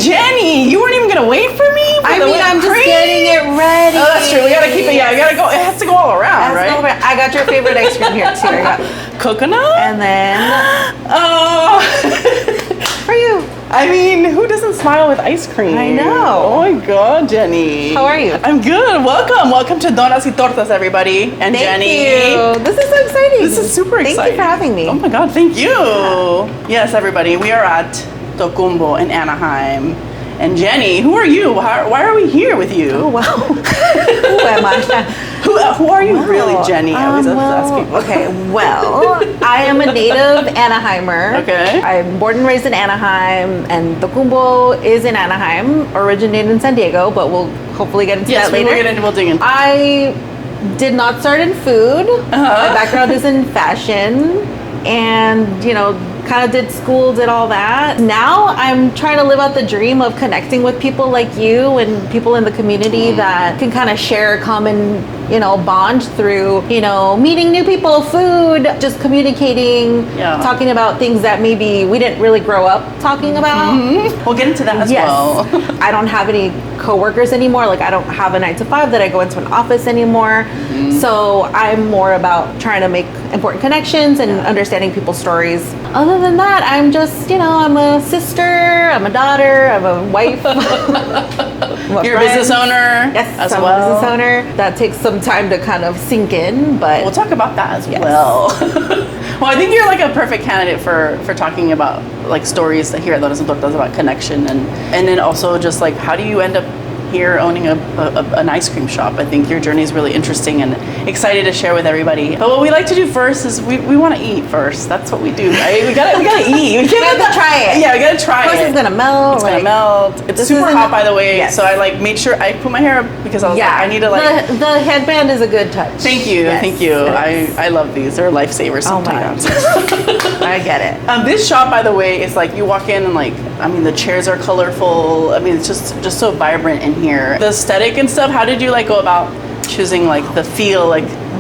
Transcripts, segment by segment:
Jenny, you weren't even gonna wait for me? I'm just getting it ready. Oh, that's true. We gotta keep it. Yeah, we gotta go. It has to go all around, right? I got your favorite ice cream here too. I got coconut, and then for you. I mean, who doesn't smile with ice cream? I know. Oh my God, Jenny. How are you? I'm good. Welcome to Donas y Tortas, everybody. And Jenny. Thank you. This is so exciting. This is super exciting. Thank you for having me. Oh my God, thank you. Yes, everybody. We are at Tocumbo in Anaheim. And Jenny, who are you? Why are we here with you? Oh, wow. Who am I? Who are you really, Jenny? I always ask people. Okay, well, I am a native Anaheimer. Okay. I'm born and raised in Anaheim, and Tocumbo is in Anaheim, originated in San Diego, but we'll hopefully get into that later. Yes, we'll dig in. I did not start in food. My background is in fashion, and, kind of did school, did all that. Now I'm trying to live out the dream of connecting with people like you and people in the community that can kind of share a common, bond through, meeting new people, food, just communicating, talking about things that maybe we didn't really grow up talking about. Mm-hmm. We'll get into that as well. I don't have any coworkers anymore. Like I don't have a 9 to 5 that I go into an office anymore. Mm-hmm. So I'm more about trying to make important connections and understanding people's stories. Other than that, I'm just, I'm a sister, I'm a daughter, I'm a wife. You're a business owner? Yes, I'm a business owner. That takes some time to kind of sink in, but... We'll talk about that as well. Well, I think you're like a perfect candidate for talking about like stories here at Tortas and Tortas about connection and then also just like how do you end up here owning an ice cream shop. I think your journey is really interesting and excited to share with everybody. But what we like to do first is we want to eat first. That's what we do, right? We gotta eat. We have to try it. Yeah, we gotta try it. Of course, it's gonna melt. It's gonna melt. It's super hot, by the way. Yes. So I made sure I put my hair up because I was I need to The headband is a good touch. Thank you, thank you. I love these. They're lifesavers sometimes. Oh my God. I get it. This shop, by the way, is you walk in and the chairs are colorful. I mean, it's just so vibrant in here. The aesthetic and stuff, how did you go about choosing the feel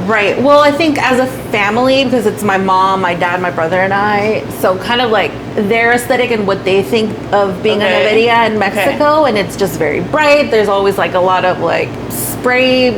Right. Well, I think as a family, because it's my mom, my dad, my brother, and I, so kind of their aesthetic and what they think of being a neveria in Mexico, and it's just very bright. There's always a lot of spray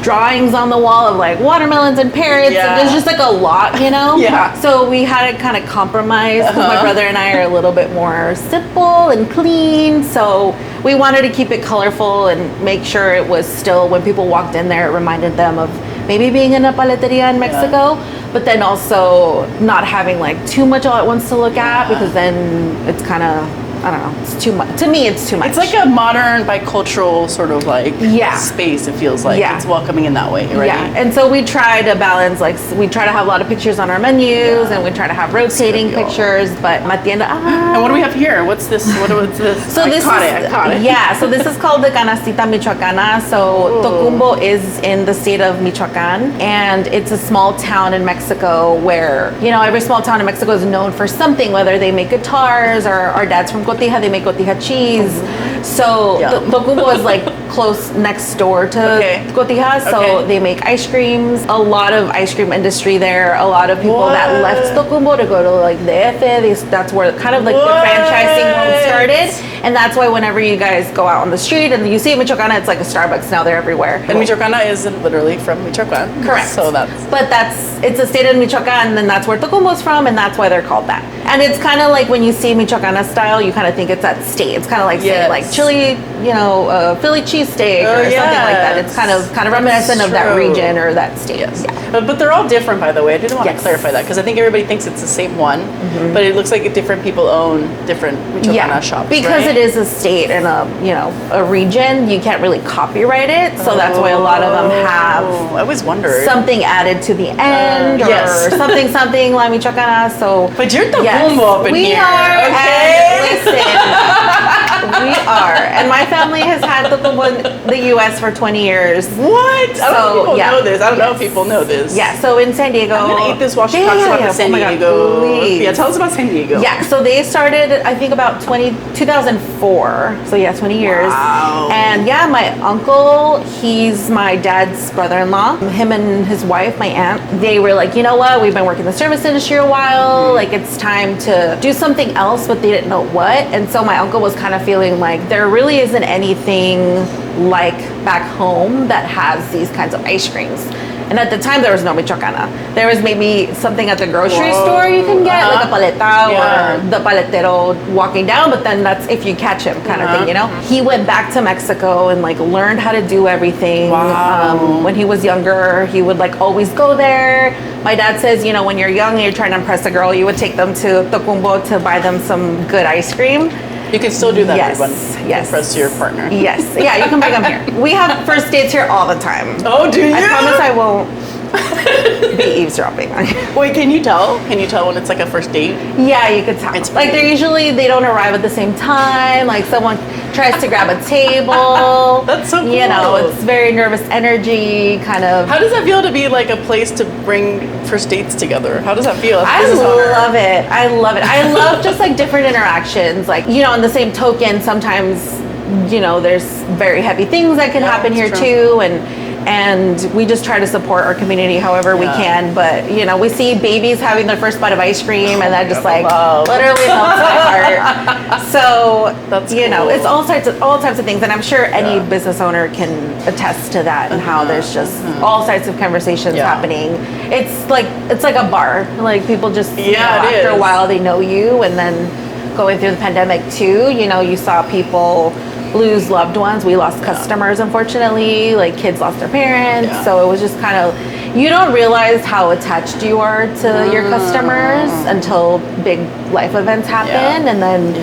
drawings on the wall of watermelons and parrots. And there's just a lot, Yeah. So we had to kind of compromise because my brother and I are a little bit more simple and clean. So we wanted to keep it colorful and make sure it was still, when people walked in there, it reminded them of maybe being in a paleteria in Mexico, but then also not having too much all at once to look at, because then it's kind of, I don't know, it's too much. To me, it's too much. It's a modern bicultural sort of space, it feels like. It's welcoming in that way, right? Yeah, and so we try to balance, we try to have a lot of pictures on our menus, and we try to have rotating pictures, but at the end of, And what do we have here? What's this? What's this? So I caught it. Yeah, so this is called the Canastita Michoacana. So Tocumbo is in the state of Michoacan, and it's a small town in Mexico where, every small town in Mexico is known for something, whether they make guitars, or our dad's from Cotija, they make Cotija cheese. So Tocumbo is close next door to Cotija, so they make ice creams. A lot of ice cream industry there. A lot of people that left Tocumbo to go to DF. That's where kind of the franchising world started. And that's why whenever you guys go out on the street and you see a Michoacana, it's like a Starbucks now. They're everywhere. And Michoacana is literally from Michoacan. Correct. So it's a state in Michoacan, and then that's where Tocumbo's from, and that's why they're called that. And it's kind of when you see Michoacana style, you kind of think it's that state. It's kind of say chili, Philly cheesesteak or something like that. It's kind of reminiscent of that region or that state. Yes. Yeah. But they're all different, by the way. I did want to clarify that because I think everybody thinks it's the same one, but it looks like different people own different Michoacana shops. Because it is a state and a region, you can't really copyright it. So that's why a lot of them have. I always wondered something added to the end or something La Michoacana. So, but you're Tocumbo up in here. We are. Okay. And listen, we are. are. And my family has had Tocumbo in the U.S. for 20 years. What? I don't know if people know this. I don't know if people know this. Yeah, so in San Diego. I'm going to eat this while she talks about the San Diego. Please. Yeah, tell us about San Diego. Yeah, so they started, I think, about 2004. So yeah, 20 years. Wow. And yeah, my uncle, he's my dad's brother-in-law. Him and his wife, my aunt, they were like, you know what? We've been working in the service industry a while. Like, it's time to do something else, but they didn't know what. And so my uncle was kind of feeling like there really isn't anything like back home that has these kinds of ice creams. And at the time, there was no Michoacana. There was maybe something at the grocery store you can get, like a paleta or the paletero walking down, but then that's if you catch him kind of thing, you know? He went back to Mexico and like learned how to do everything. When he was younger, he would like always go there. My dad says, you know, when you're young and you're trying to impress a girl, you would take them to Tocumbo to buy them some good ice cream. You can still do that, everyone. Yes. Impress your partner. Yes. Yeah, you can bring them here. We have first dates here all the time. Oh, do you? I promise I won't be eavesdropping on you. Wait, can you tell? Can you tell when it's like a first date? Yeah, you could tell. It's like they don't arrive at the same time. Like someone tries to grab a table. That's so cool. You know, it's very nervous energy kind of. How does that feel to be like a place to bring first dates together? How does that feel? I love it. I love it. I love just like different interactions. Like, you know, in the same token, sometimes, you know, there's very heavy things that can happen here too. And we just try to support our community however we can. But, you know, we see babies having their first bite of ice cream and that just like literally melts my heart. So, that's you know, cool. it's all types of things. And I'm sure any business owner can attest to that and how there's just all types of conversations happening. It's like a bar. Like people just, you know, after a while they know you. And then going through the pandemic too, you know, you saw people lose loved ones. We lost customers, unfortunately. Like kids lost their parents. So it was just kind of, you don't realize how attached you are to your customers until big life events happen. And then,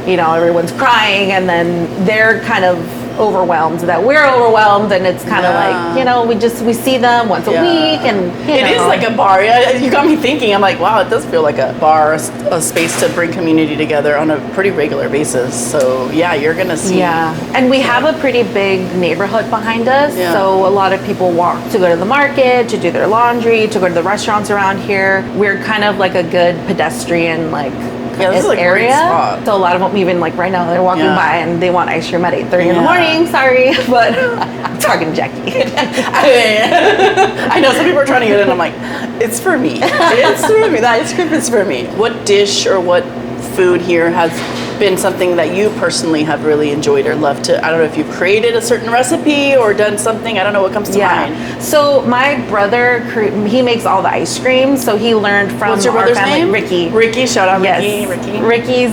you know, everyone's crying and then they're kind of overwhelmed that we're overwhelmed, and it's kind of like, you know, we see them once a week, and it is like a bar. You got me thinking. I'm like, wow, it does feel like a bar, a space to bring community together on a pretty regular basis. So yeah, you're gonna see. Yeah, and we have a pretty big neighborhood behind us, so a lot of people walk to go to the market, to do their laundry, to go to the restaurants around here. We're kind of like a good pedestrian this is like area. A great spot. So a lot of them, even like right now, they're walking by and they want ice cream at 8:30 in the morning. Sorry, but I'm talking to Jackie. I know some people are trying to get in. I'm like, it's for me. It's for me. That ice cream is for me. What dish or what food here has been something that you personally have really enjoyed or loved to? I don't know if you've created a certain recipe or done something. I don't know what comes to mind. So my brother, he makes all the ice cream. So he learned from What's your brother's name? Ricky. Ricky, shout out Yes. Ricky. Ricky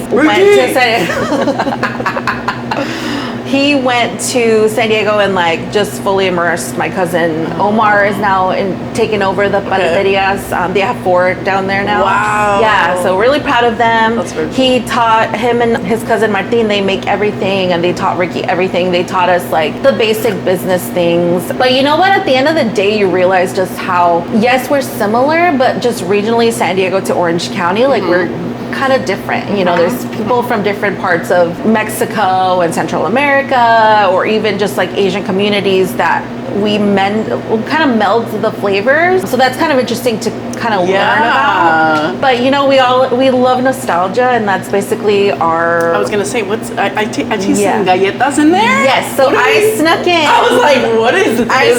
he went to San Diego and like just fully immersed. My cousin Omar is now taking over the paleterias. They have 4 down there now. Wow. Yeah, so really proud of them. That's very cool. He taught him and his cousin Martin, they make everything, and they taught Ricky everything. They taught us like the basic business things. But you know what? At the end of the day, you realize just how, yes, we're similar, but just regionally San Diego to Orange County, like we're kind of different. You know, there's people from different parts of Mexico and Central America, or even just like Asian communities that we kind of meld the flavors. So that's kind of interesting to kind of learn about. But you know, we love nostalgia, and that's basically our. I was gonna say, I taste some galletas in there. Yes, so I snuck in. I was like, what is this? I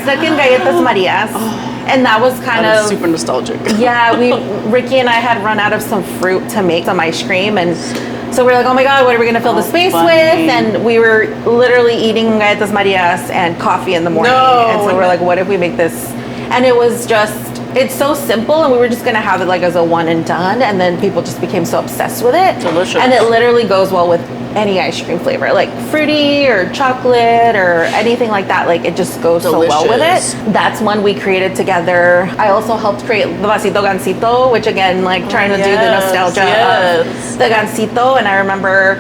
snuck in galletas Marias. And that was kind of super nostalgic. Yeah, Ricky and I had run out of some fruit to make some ice cream, and so we're like, oh my god, what are we gonna fill the space with? And we were literally eating galletas Marias and coffee in the morning. And so we're like, what if we make this? And it was just, it's so simple, and we were just gonna have it like as a one and done, and then people just became so obsessed with it. Delicious. And it literally goes well with any ice cream flavor, like fruity or chocolate or anything like that. Like it just goes so well with it. That's one we created together. I also helped create the vasito gansito, which again, like trying to do the nostalgia of the gansito. And I remember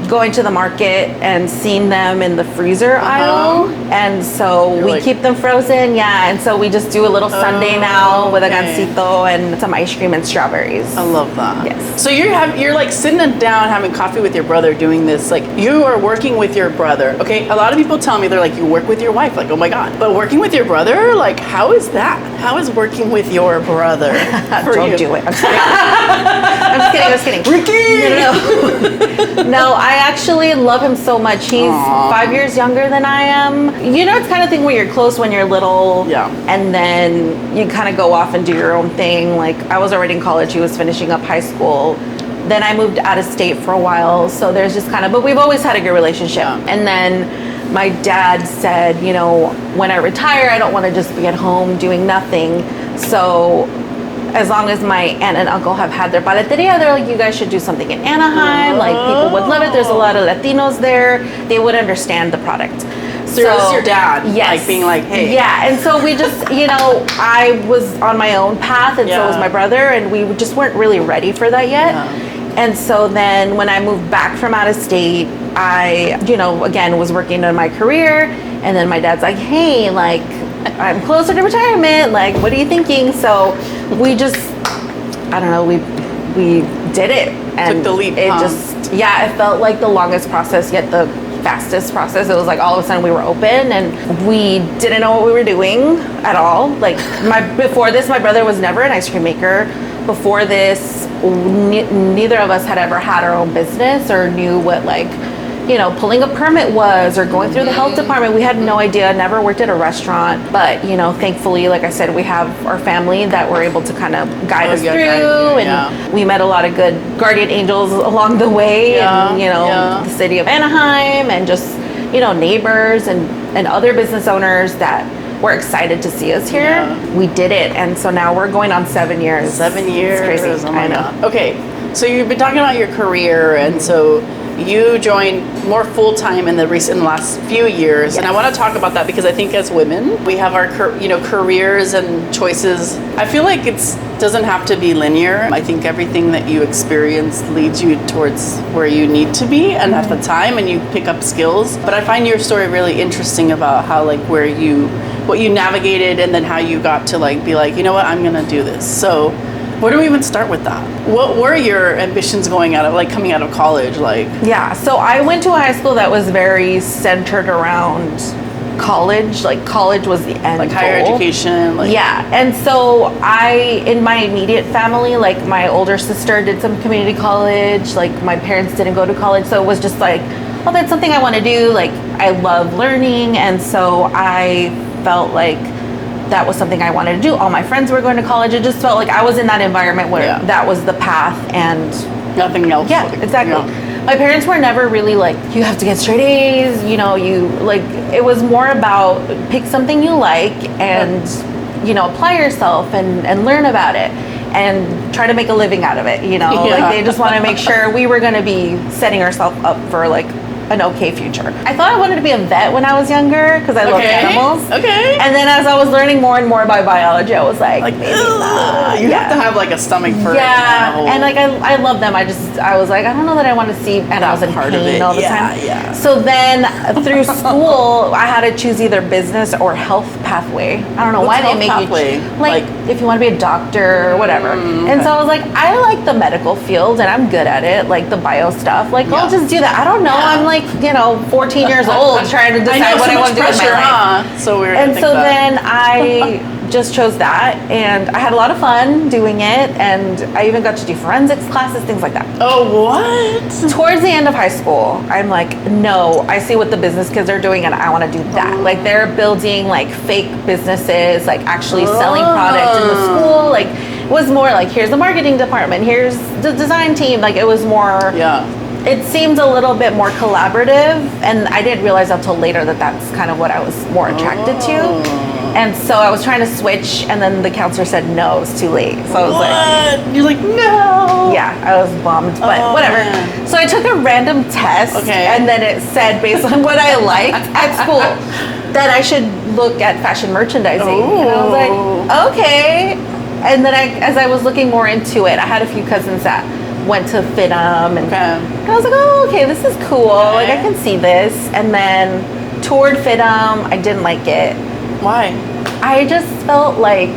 going to the market and seeing them in the freezer aisle. And so we like, keep them frozen. Yeah. And so we just do a little sundae now with a gansito and some ice cream and strawberries. I love that. Yes. So you're like sitting down having coffee with your brother doing this. Like you are working with your brother. Okay. A lot of people tell me they're like, you work with your wife. Like, oh my God. But working with your brother, like, how is that? How is working with your brother? Don't do it. I'm just kidding. Ricky! No, I actually love him so much. He's 5 years younger than I am. You know, it's kind of thing where you're close when you're little. Yeah. And then you kind of go off and do your own thing. Like, I was already in college. He was finishing up high school. Then I moved out of state for a while. So there's just kind of, but we've always had a good relationship. Yeah. And then my dad said, you know, when I retire, I don't want to just be at home doing nothing. So as long as my aunt and uncle have had their paleteria, they're like, you guys should do something in Anaheim. Like, people would love it. There's a lot of Latinos there. They would understand the product. So it was your dad, yes. like being like, hey. Yeah, and so we just, you know, I was on my own path, and so was my brother, and we just weren't really ready for that yet. Yeah. And so then when I moved back from out of state, I, you know, again, was working on my career, and then my dad's like, hey, like, I'm closer to retirement, like, what are you thinking? So we just, I don't know, we did it. And took the leap, it just, yeah, it felt like the longest process, yet the fastest process. It was like all of a sudden we were open and we didn't know what we were doing at all. Like before this, my brother was never an ice cream maker. Before this, neither of us had ever had our own business or knew what, like, you know, pulling a permit was or going through the health department. We had no idea, never worked at a restaurant. But, you know, thankfully, like I said, we have our family that were able to kind of guide us through. And we met a lot of good guardian angels along the way. And, you know, the city of Anaheim and just, you know, neighbors and other business owners that were excited to see us here. Yeah. We did it. And so now we're going on 7 years. 7 years. It's crazy. Oh my God. Okay. So you've been talking about your career, and so you joined more full-time in the last few years. Yes. And I want to talk about that because I think as women, we have our careers and choices. I feel like it doesn't have to be linear. I think everything that you experience leads you towards where you need to be and at the time, and you pick up skills. But I find your story really interesting about how, like, what you navigated and then how you got to, like, be like, you know what, I'm going to do this. So where do we even start with that? What were your ambitions coming out of college? Like, yeah, so I went to a high school that was very centered around college. Like, college was the end like higher goal. Education. Like, yeah, and so in my immediate family, like, my older sister did some community college. Like, my parents didn't go to college, so it was just like, well, that's something I want to do. Like, I love learning, and so I felt like that was something I wanted to do. All my friends were going to college. It just felt like I was in that environment where that was the path and nothing else. Yeah, exactly. Yeah. My parents were never really like, you have to get straight A's, you know, it was more about pick something you like and, you know, apply yourself and learn about it and try to make a living out of it, you know. Like, they just want to make sure we were going to be setting ourselves up for, like, an okay future. I thought I wanted to be a vet when I was younger because I love animals. Okay. And then as I was learning more and more about biology, I was like maybe not. You have to have, like, a stomach for it. Yeah. And, like, I love them. I was like, I don't know that I want to see animals in pain all the time. Yeah. So then through school, I had to choose either business or health pathway. I don't know why they make you like if you want to be a doctor or whatever. And so I was like, I like the medical field and I'm good at it, like the bio stuff. Like, I'll just do that. I don't know. I'm like, you know, 14 years old trying to decide what I want to do with my life. So weird. And so then I just chose that, and I had a lot of fun doing it, and I even got to do forensics classes, things like that. Oh, what? Towards the end of high school, I'm like, no, I see what the business kids are doing, and I want to do that. Like, they're building, like, fake businesses, like, actually selling product in the school. Like, it was more like, here's the marketing department, here's the design team. Like, it was more... It seemed a little bit more collaborative, and I didn't realize until later that that's kind of what I was more attracted to. And so I was trying to switch, and then the counselor said, no, it's too late. So I was like... You're like, no! Yeah, I was bummed, but whatever. Man. So I took a random test, and then it said, based on what I liked at school, that I should look at fashion merchandising. And I was like, okay. And then as I was looking more into it, I had a few cousins that went to FITM, and Okay. I was like, oh, okay, this is cool. Like, I can see this. And then toured FITM. I didn't like it. Why? I just felt like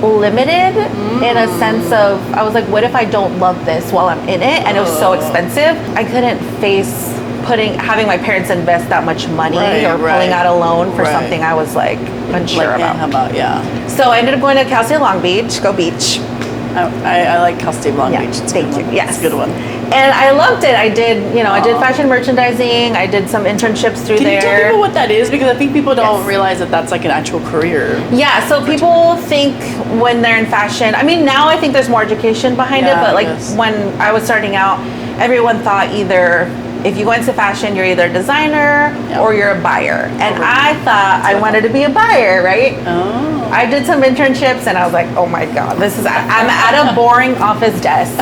limited in a sense of, I was like, what if I don't love this while I'm in it? And it was so expensive. I couldn't face having my parents invest that much money or pulling out a loan for something I was like unsure about. How about, So I ended up going to Cal State Long Beach, go beach. I like Cal State Long Beach. It's Thank you. Yes. It's a good one. And I loved it. I did, I did fashion merchandising. I did some internships through there. Can you tell people what that is? Because I think people don't realize that that's like an actual career. Yeah, so people think when they're in fashion, I mean, now I think there's more education behind it, but like when I was starting out, everyone thought either if you go into fashion, you're either a designer or you're a buyer. And I thought I wanted to be a buyer, right? Oh. I did some internships and I was like, oh my God, I'm at a boring office desk.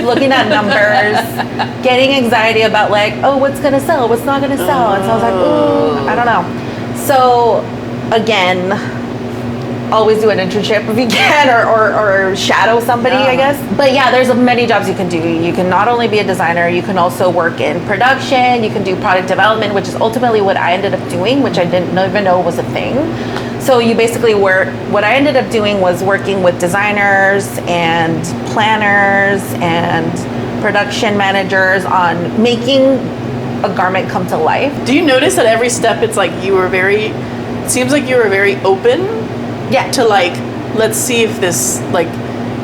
Looking at numbers, getting anxiety about like, oh, what's gonna sell, what's not gonna sell. And so I was like, ooh, I don't know. So again, always do an internship if you can, or shadow somebody, I guess. But yeah, there's many jobs you can do. You can not only be a designer, you can also work in production, you can do product development, which is ultimately what I ended up doing, which I didn't even know was a thing. So you basically what I ended up doing was working with designers and planners and production managers on making a garment come to life. Do you notice that every step it's like it seems like you were very open to like, let's see if this, like,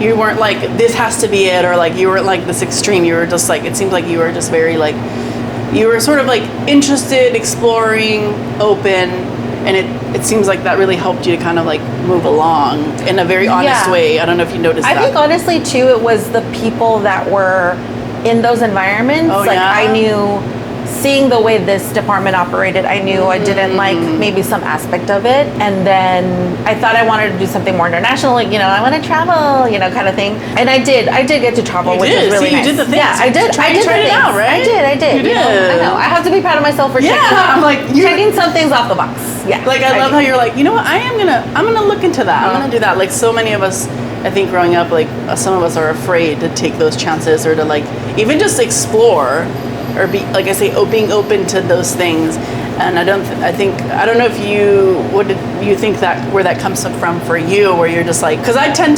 you weren't like, this has to be it, or like you weren't like this extreme. You were just like, it seemed like you were just very like, you were sort of like interested, exploring, open. And it seems like that really helped you to kind of like move along in a very honest way. I don't know if you noticed that. I think honestly too, it was the people that were in those environments. I knew, seeing the way this department operated, I knew I didn't like maybe some aspect of it. And then I thought I wanted to do something more international, like, I want to travel, kind of thing. And I did get to travel, which is really nice. You did the thing. Yeah, I did. I did tried it out, right? I did. You did. I know. I have to be proud of myself for checking some things off the box. Yeah. Like I love how you're like, you know what? I'm gonna look into that. I'm gonna do that. Like so many of us, I think growing up, like some of us are afraid to take those chances or to like even just explore. Or be, like I say, being open to those things, and I don't know if you think that where that comes from for you, where you're just like, because I can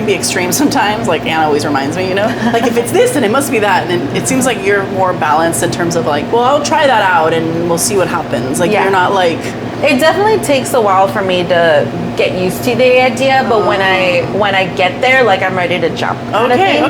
be extreme sometimes. Like Anna always reminds me, like if it's this, then it must be that, and it seems like you're more balanced in terms of like, well, I'll try that out and we'll see what happens. Like you're not like. It definitely takes a while for me to get used to the idea, but when I get there, like I'm ready to jump. Okay.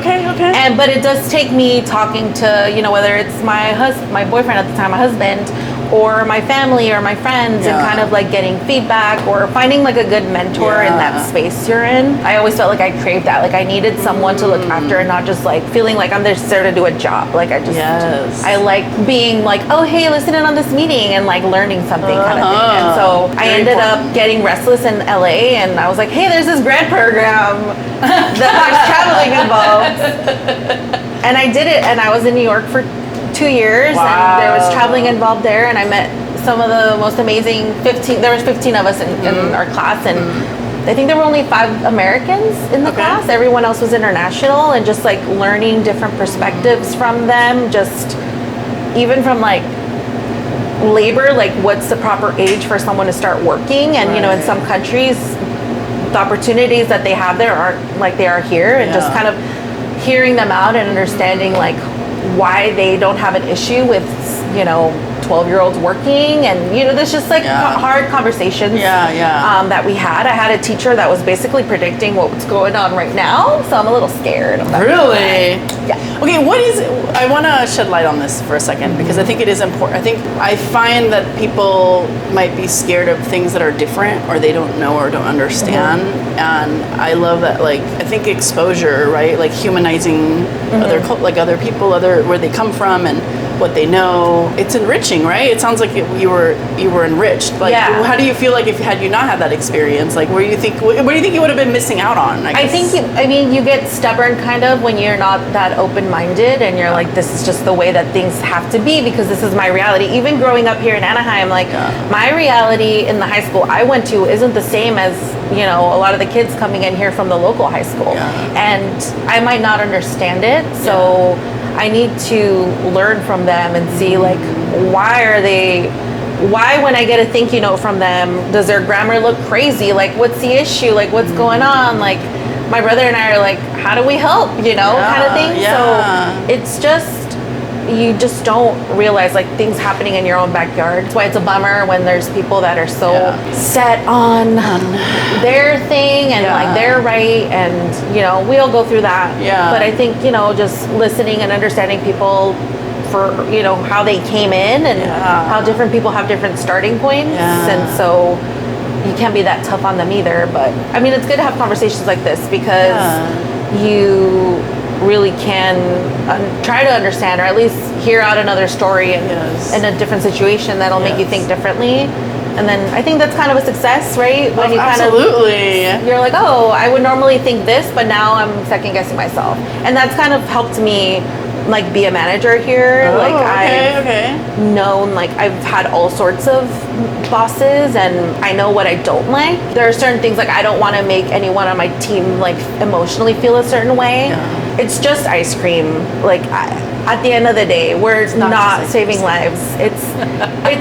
But it does take me talking to, whether it's my boyfriend at the time, my husband, or my family or my friends, and kind of like getting feedback or finding like a good mentor in that space you're in. I always felt like I craved that. Like I needed someone to look after and not just like feeling like I'm just there to do a job. Like I like being like, oh, hey, listen in on this meeting and like learning something kind of thing. And so I ended up getting restless in LA, and I was like, hey, there's this grad program that there's traveling involved. And I did it, and I was in New York for 2 years, and there was traveling involved there, and I met some of the most amazing 15 of us in our class, and I think there were only 5 Americans in the class. Everyone else was international, and just like learning different perspectives from them, just even from like labor, like what's the proper age for someone to start working, and in some countries the opportunities that they have there aren't like they are here, and just kind of hearing them out and understanding like why they don't have an issue with 12-year-olds working, and there's just like hard conversations that we had. I had a teacher that was basically predicting what's going on right now, so I'm a little scared of that. Really? Yeah. Okay, I want to shed light on this for a second, because I think it is important. I find that people might be scared of things that are different, or they don't know or don't understand, and I love that, like, I think exposure, right? Like humanizing other people, where they come from and what they know. It's enriching. enriching, right? It sounds like you were enriched. Like, Yeah. how do you feel like had you not had that experience? Like, what do you think you would have been missing out on? I think you get stubborn kind of when you're not that open-minded, and you're like, this is just the way that things have to be because this is my reality. Even growing up here in Anaheim, like my reality in the high school I went to isn't the same as, you know, a lot of the kids coming in here from the local high school. And I might not understand it, so I need to learn from them and see like why when I get a thank you note from them does their grammar look crazy? Like, what's the issue? Like, what's going on? Like, my brother and I are like, how do we help? You know, kind of thing. So it's just, you just don't realize like things happening in your own backyard. That's why it's a bummer when there's people that are so set on their thing and like they're right, and you know, we all go through that. But I think, you know, just listening and understanding people for, you know, how they came in and how different people have different starting points, and so you can't be that tough on them either. But I mean, it's good to have conversations like this because you really can try to understand, or at least hear out another story in a different situation that'll make you think differently. And then I think that's kind of a success, right? When you you're like, oh, I would normally think this, but now I'm second guessing myself. And that's kind of helped me like be a manager here. I've known, like I've had all sorts of bosses and I know what I don't like. There are certain things like I don't want to make anyone on my team like emotionally feel a certain way. It's just ice cream. Like at the end of the day, we're not saving lives. It's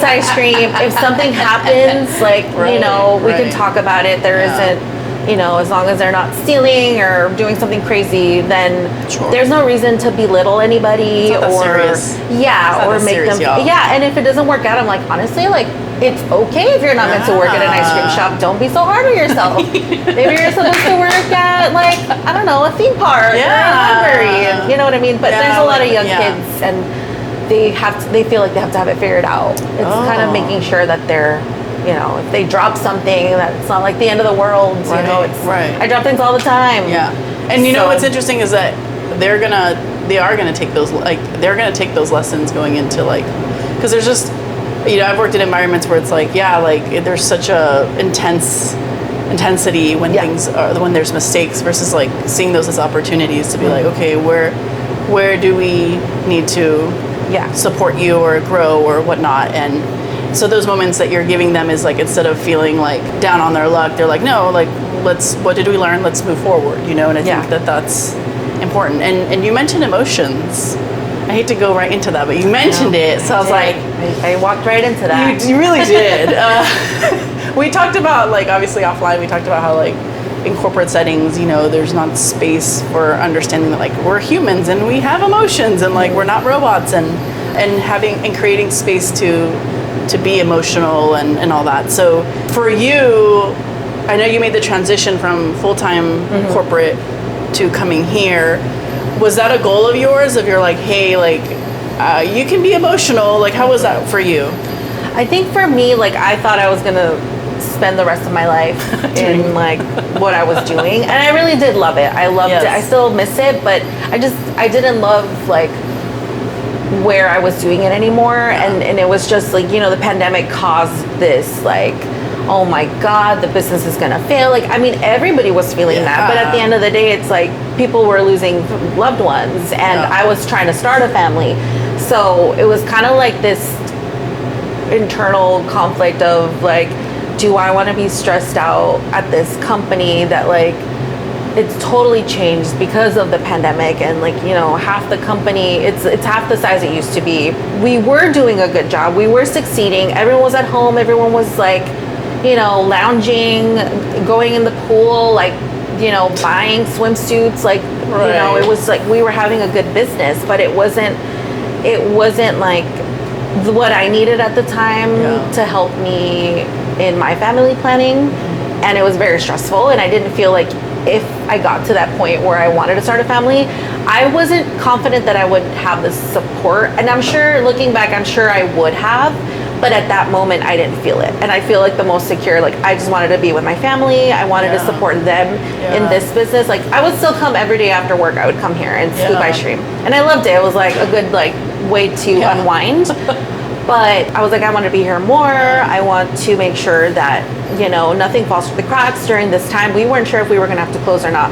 ice cream. If something happens, like you know, we can talk about it. There isn't, you know, as long as they're not stealing or doing something crazy, then there's no reason to belittle anybody or make them. And if it doesn't work out, I'm like, honestly, like it's okay if you're not meant to work at an ice cream shop. Don't be so hard on yourself. Maybe you're supposed to work at like, I don't know, a theme park or a library. You know what I mean? But there's a lot of young kids and they feel like they have to have it figured out. It's kind of making sure that they're, you know, if they drop something, that's not like the end of the world. You know, it's I drop things all the time. And you know what's interesting is that they're gonna take those lessons going into like, because there's just, you know, I've worked in environments where it's like there's such a intensity when things are, when there's mistakes versus like seeing those as opportunities to be like, okay, where do we need to support you or grow or whatnot. And so those moments that you're giving them is like, instead of feeling like down on their luck, they're like, no, like what did we learn? Let's move forward, you know. And I think that's important. And you mentioned emotions. I hate to go right into that, but you mentioned it, so I was like, I walked right into that. You really did. We talked about, like, obviously offline, we talked about how, like, in corporate settings, you know, there's not space for understanding that, like, we're humans and we have emotions and, like, we're not robots, and creating space to be emotional and all that. So for you, I know you made the transition from full-time corporate to coming here. Was that a goal of yours? If you're like, hey, like, you can be emotional. Like, how was that for you? I think for me, like, I thought I was gonna spend the rest of my life in like what I was doing, and I really did love it. I loved it. I still miss it, but I didn't love like where I was doing it anymore. And it was just like, you know, the pandemic caused this like, oh my God, the business is gonna fail. Like, I mean, everybody was feeling that, but at the end of the day, it's like people were losing loved ones, and I was trying to start a family. So it was kind of like this internal conflict of like, do I want to be stressed out at this company that like, it's totally changed because of the pandemic, and like, you know, half the company, it's half the size it used to be. We were doing a good job. We were succeeding. Everyone was at home. Everyone was like, you know, lounging, going in the pool, like, you know, buying swimsuits, like, you know, it was like we were having a good business, but it wasn't like what I needed at the time to help me in my family planning. And it was very stressful, and I didn't feel like if I got to that point where I wanted to start a family, I wasn't confident that I would have the support. And I'm sure, looking back, I'm sure I would have. But at that moment, I didn't feel it. And I feel like the most secure, like, I just wanted to be with my family. I wanted to support them in this business. Like, I would still come every day after work. I would come here and scoop ice cream. And I loved it. It was like a good, like, way to unwind. But I was like, I want to be here more. I want to make sure that, nothing falls through the cracks during this time. We weren't sure if we were going to have to close or not.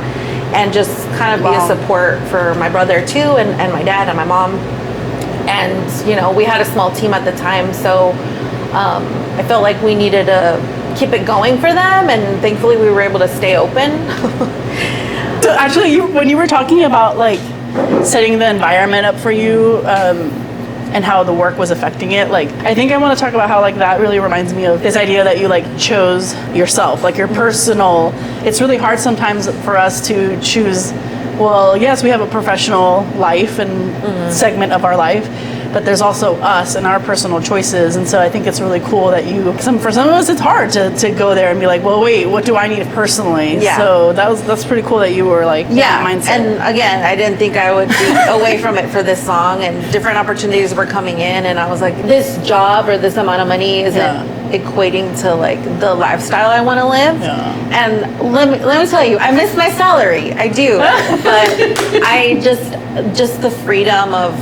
And just kind of be a support for my brother too, and my dad and my mom. And, we had a small team at the time. So I felt like we needed to keep it going for them. And thankfully we were able to stay open. So actually, when you were talking about like setting the environment up for you, and how the work was affecting it, like I think I want to talk about how like that really reminds me of this idea that you like chose yourself, like your personal. It's really hard sometimes for us to choose. Well, yes, we have a professional life and segment of our life, but there's also us and our personal choices. And so I think it's really cool that for some of us, it's hard to go there and be like, well, wait, what do I need personally? Yeah. So that's pretty cool that you were like, in that mindset. And again, I didn't think I would be away from it for this song, and different opportunities were coming in. And I was like, this job or this amount of money isn't equating to like the lifestyle I want to live. And let me tell you, I miss my salary. I do. But I just the freedom of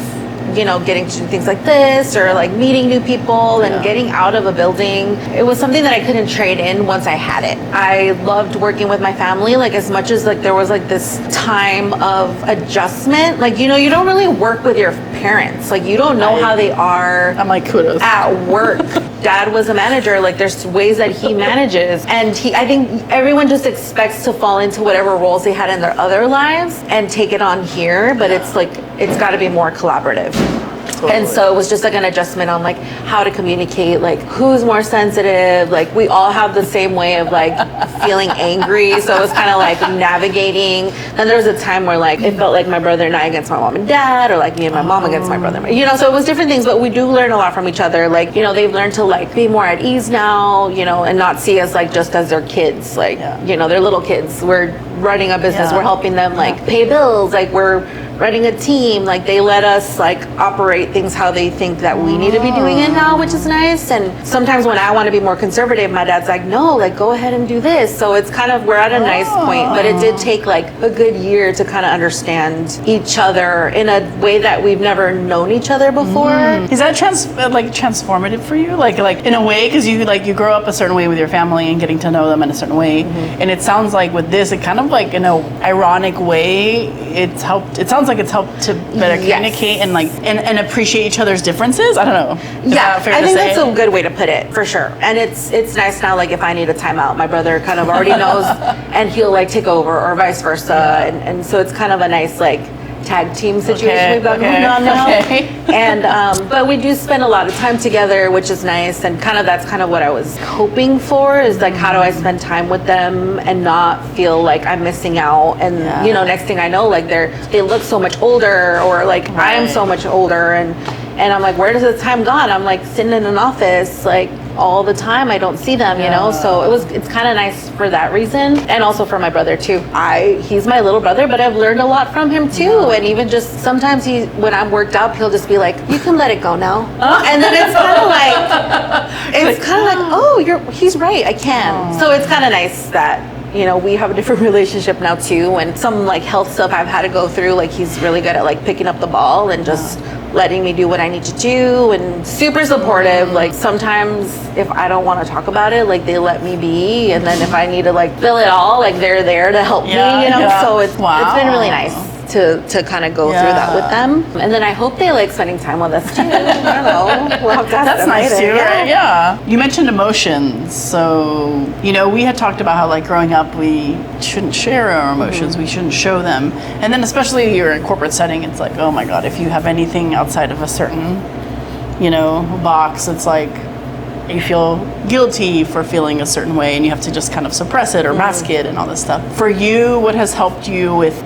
getting to do things like this, or like meeting new people and getting out of a building. It was something that I couldn't trade in once I had it. I loved working with my family, like as much as like there was like this time of adjustment. Like, you don't really work with your parents. Like you don't know how they are. I'm like, kudos. At work. Dad was a manager. Like there's ways that he manages, and I think everyone just expects to fall into whatever roles they had in their other lives and take it on here. But it's like, it's got to be more collaborative. Totally. And so it was just like an adjustment on like how to communicate, like who's more sensitive. Like we all have the same way of like feeling angry. So it was kind of like navigating. Then there was a time where like it felt like my brother and I against my mom and dad, or like me and my mom against my brother. So it was different things, but we do learn a lot from each other. Like, they've learned to like be more at ease now, and not see us like just as their kids. Like, they're little kids. We're running a business. We're helping them like pay bills. Like we're running a team. Like they let us like operate things how they think that we need to be doing it now, which is nice. And sometimes when I want to be more conservative, my dad's like, no, like go ahead and do this. So it's kind of, we're at a nice point, but it did take like a good year to kind of understand each other in a way that we've never known each other before. Is that transformative for you? Like in a way, because you grow up a certain way with your family and getting to know them in a certain way. And it sounds like with this, it kind of like in an ironic way, it sounds like it's helped to better communicate and like and appreciate each other's differences. I don't know. I think that's a good way to put it, for sure. And it's nice now, like if I need a timeout, my brother kind of already knows and he'll like take over, or vice versa. And so it's kind of a nice like tag team situation we've got going on now. And but we do spend a lot of time together, which is nice. And that's kind of what I was hoping for, is like how do I spend time with them and not feel like I'm missing out. And next thing I know, like they look so much older, or like I am so much older, and I'm like, where does the time gone? I'm like sitting in an office like all the time. I don't see them, so it's kind of nice for that reason. And also for my brother too. He's my little brother, but I've learned a lot from him too. And even just sometimes when I'm worked up, he'll just be like, you can let it go now. And then it's kind of like, oh, he's right, I can. So it's kind of nice that we have a different relationship now too. And some like health stuff I've had to go through, like he's really good at like picking up the ball and just letting me do what I need to do, and super supportive. Like sometimes if I don't want to talk about it, like they let me be, and then if I need to like fill it all, like they're there to help me, So it's been really nice to kind of go through that with them. And then I hope they like spending time with us too. I don't know. We'll have to ask That's them nice later. too, right? Yeah. You mentioned emotions. So, we had talked about how like growing up, we shouldn't share our emotions. We shouldn't show them. And then especially you're in a corporate setting, it's like, oh my God, if you have anything outside of a certain, box, it's like, you feel guilty for feeling a certain way, and you have to just kind of suppress it or mask it and all this stuff. For you, what has helped you with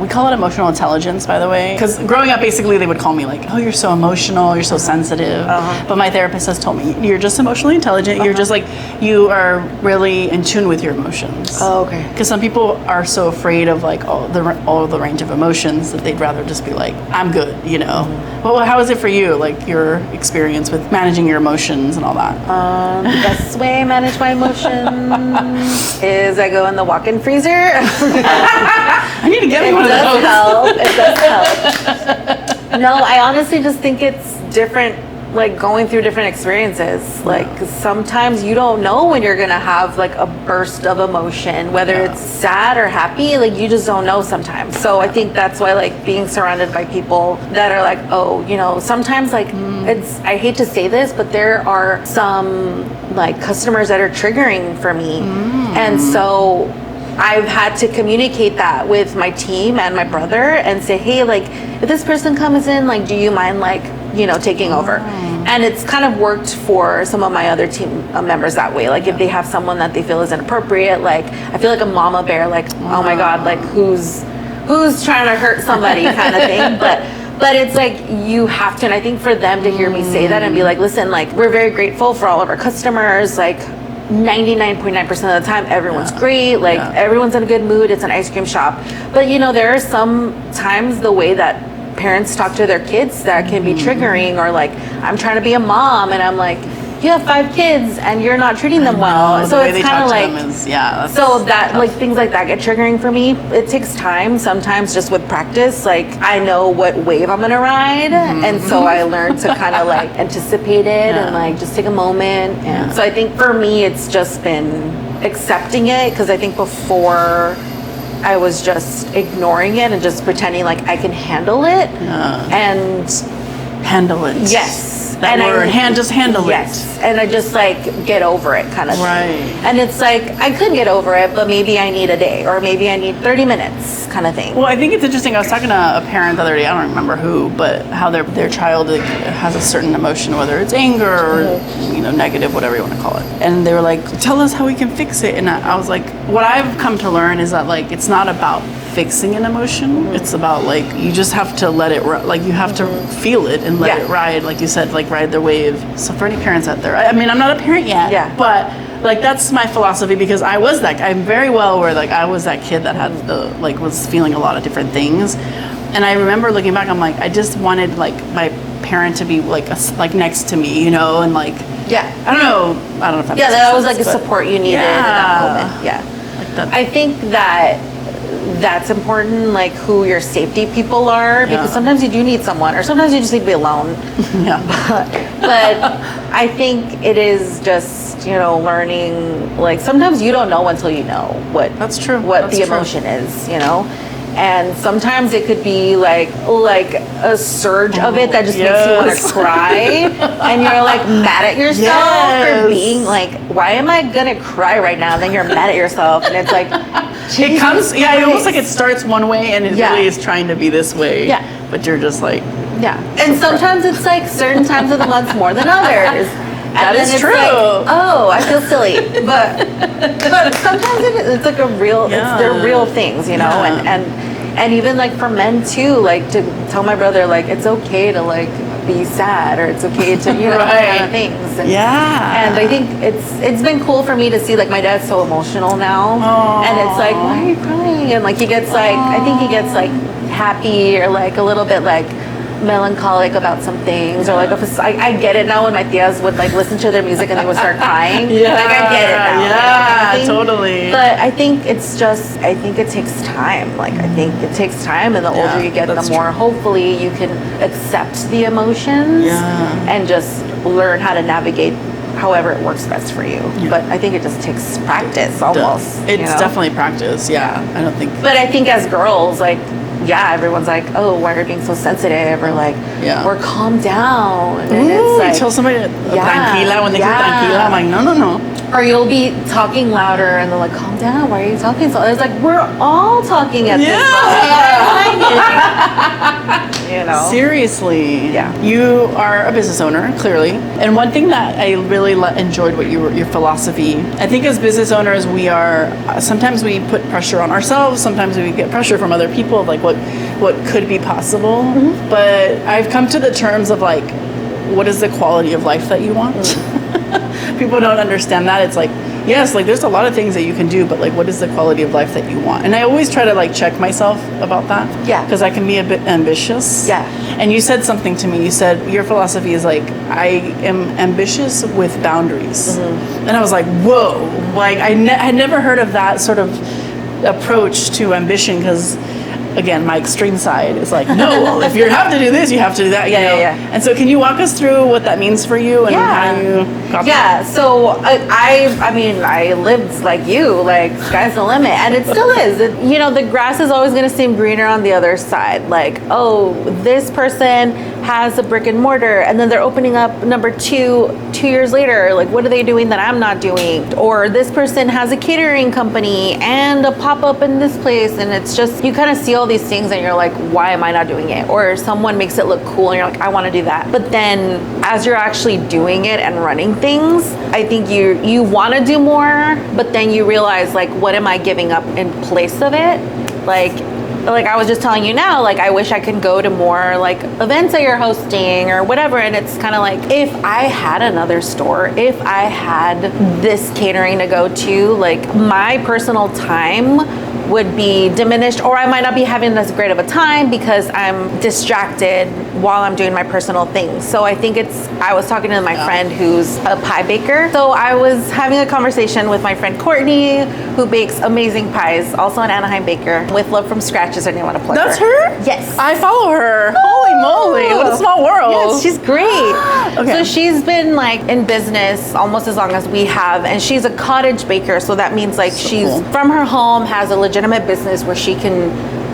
we call it emotional intelligence, by the way, because growing up, basically they would call me like, oh, you're so emotional, you're so sensitive. But my therapist has told me, you're just emotionally intelligent. You're just like, you are really in tune with your emotions. Oh, okay. Because some people are so afraid of like all the range of emotions that they'd rather just be like, I'm good, Well, how is it for you, like your experience with managing your emotions and all that? The best way I manage my emotions is I go in the walk-in freezer. I need to get me one of those. It does help. No, I honestly just think it's different like going through different experiences. Like sometimes you don't know when you're gonna have like a burst of emotion, whether it's sad or happy, like you just don't know sometimes. So I think that's why like being surrounded by people that are like, oh, you know, sometimes like it's, I hate to say this, but there are some like customers that are triggering for me. And so I've had to communicate that with my team and my brother and say, hey, like if this person comes in, like, do you mind like, you know, taking over? And it's kind of worked for some of my other team members that way. Like if they have someone that they feel is inappropriate, like I feel like a mama bear, like, oh my God, like who's trying to hurt somebody kind of thing. But it's like you have to, and I think for them to hear me say that and be like, listen, like we're very grateful for all of our customers, like 99.9% of the time everyone's great, like everyone's in a good mood, it's an ice cream shop. But you know, there are some times the way that parents talk to their kids that can be triggering, or like I'm trying to be a mom and I'm like, you have 5 kids and you're not treating them well. So it's kind of like, so that like things like that get triggering for me. It takes time sometimes, just with practice. Like I know what wave I'm gonna ride, and so I learned to kind of like anticipate it and like just take a moment. And so I think for me it's just been accepting it, because I think before I was just ignoring it and just pretending like I can handle it. And handle it. Yes. That and word, just handle it. And I just like get over it kind of thing. And it's like I could get over it, but maybe I need a day, or maybe I need 30 minutes kind of thing. Well, I think it's interesting. I was talking to a parent the other day, I don't remember who, but how their child has a certain emotion, whether it's anger or you know, negative, whatever you want to call it. And they were like, tell us how we can fix it. And I was like, what I've come to learn is that like it's not about fixing an emotion. It's about like you just have to let it like you have to feel it and let it ride, like you said, like ride the wave. So for any parents out there, I mean, I'm not a parent yet, but like that's my philosophy, because I was that, I'm very well aware, like I was that kid that had the like was feeling a lot of different things. And I remember looking back, I'm like, I just wanted like my parent to be like like next to me, you know, and like I don't know if that makes that was sense, like a support you needed in that moment. Like that. I think that's important, like who your safety people are, because sometimes you do need someone, or sometimes you just need to be alone. But I think it is just, you know, learning, like sometimes you don't know until you know what the emotion is, you know. And sometimes it could be like a surge of it that just makes you want to cry, and you're like mad at yourself for being like, why am I gonna cry right now? And then you're mad at yourself, and it's like, it comes, almost like it starts one way and it really is trying to be this way. But you're just like, And sometimes it's like certain times of the month more than others. That is true. Like, oh, I feel silly, but sometimes it's like a real. They're real things, you know, and even like for men too, like to tell my brother like it's okay to like be sad, or it's okay to, you know, kind of things. And, and I think it's been cool for me to see like my dad's so emotional now, and it's like, why are you crying? And like he gets like, I think he gets like happy or like a little bit like melancholic about some things, or like I get it now when my tias would like listen to their music and they would start crying. Like I get it now. Totally. But I think it's just, I think it takes time. Like I think it takes time, and the older you get, the more hopefully you can accept the emotions and just learn how to navigate however it works best for you. But I think it just takes practice almost. It's definitely practice. I don't think. But I think as girls, like, everyone's like, oh, why are you being so sensitive? Or like, or calm down. And it's like, tell somebody tranquila when they say tranquila. I'm like, no. Or you'll be talking louder and they're like, calm down, why are you talking so? It's like, we're all talking at this point. You know? Seriously. You are a business owner, clearly. And one thing that I really enjoyed your philosophy, I think as business owners, we are, sometimes we put pressure on ourselves, sometimes we get pressure from other people of like what could be possible. But I've come to the terms of like, what is the quality of life that you want? People don't understand that. It's like, yes, like there's a lot of things that you can do, but like what is the quality of life that you want? And I always try to like check myself about that. Because I can be a bit ambitious. And you said something to me. You said your philosophy is like, I am ambitious with boundaries. And I was like, whoa, like I had never heard of that sort of approach to ambition, because again, my extreme side is like, no, if you have to do this, you have to do that. Yeah. And so can you walk us through what that means for you and how you got there? So I mean, I lived like you, like sky's the limit, and it still is. The grass is always going to seem greener on the other side. Like, oh, this person has a brick and mortar, and then they're opening up number 2 years later. Like, what are they doing that I'm not doing? Or this person has a catering company and a pop-up in this place, and it's just, you kind of see all these things and you're like, why am I not doing it? Or someone makes it look cool and you're like, I want to do that. But then as you're actually doing it and running things, I think you want to do more, but then you realize, like, what am I giving up in place of it? Like I was just telling you now, like, I wish I could go to more like events that you're hosting or whatever. And it's kind of like, if I had another store, if I had this catering to go to, like, my personal time would be diminished, or I might not be having as great of a time because I'm distracted while I'm doing my personal things. So I think I was talking to my friend who's a pie baker. So I was having a conversation with my friend Courtney, who bakes amazing pies, also an Anaheim baker. With Love from Scratch is her name. I want to plug her. That's her? Yes. I follow her. Holy moly, what a small world. Yes, she's great. Okay. So she's been like in business almost as long as we have, and she's a cottage baker. So that means like she's from her home, has a legitimate business where she can